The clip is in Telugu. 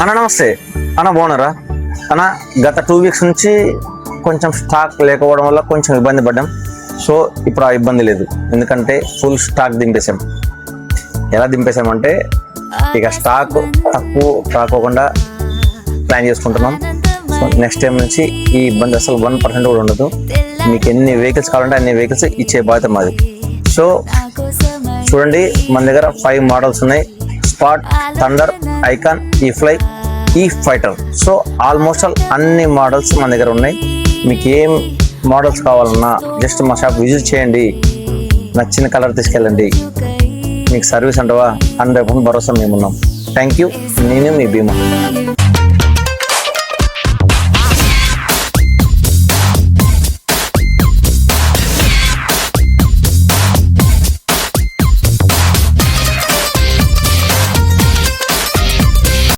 అన్న నమస్తే అన్న, బాగున్నారా అన్న? గత 2 వీక్స్ నుంచి కొంచెం స్టాక్ లేకపోవడం వల్ల కొంచెం ఇబ్బంది పడ్డాం. సో ఇప్పుడు ఆ ఇబ్బంది లేదు, ఎందుకంటే ఫుల్ స్టాక్ దింపేసాం. ఎలా దింపేసామంటే ఇక స్టాక్ తక్కువ రాకోకుండా ప్లాన్ చేసుకుంటున్నాం. సో నెక్స్ట్ టైం నుంచి ఈ ఇబ్బంది అసలు 1% కూడా ఉండదు. మీకు ఎన్ని వెహికల్స్ కావాలంటే అన్ని వెహికల్స్ ఇచ్చే బాధ్యత మాది. సో చూడండి, మన దగ్గర 5 మోడల్స్ ఉన్నాయి: స్పాట్, థండర్, ఐకాన్, ఈ ఫ్లై, ఈ ఫైటర్. సో ఆల్మోస్ట్ ఆల్ అన్ని మోడల్స్ మన దగ్గర ఉన్నాయి. మీకు ఏం మోడల్స్ కావాలన్నా జస్ట్ మా షాప్ విజిట్ చేయండి, నచ్చిన కలర్ తీసుకెళ్ళండి. మీకు సర్వీస్ అంటవా 100% భరోసా మేమున్నాం. Thank you. నేను మీ భీమా.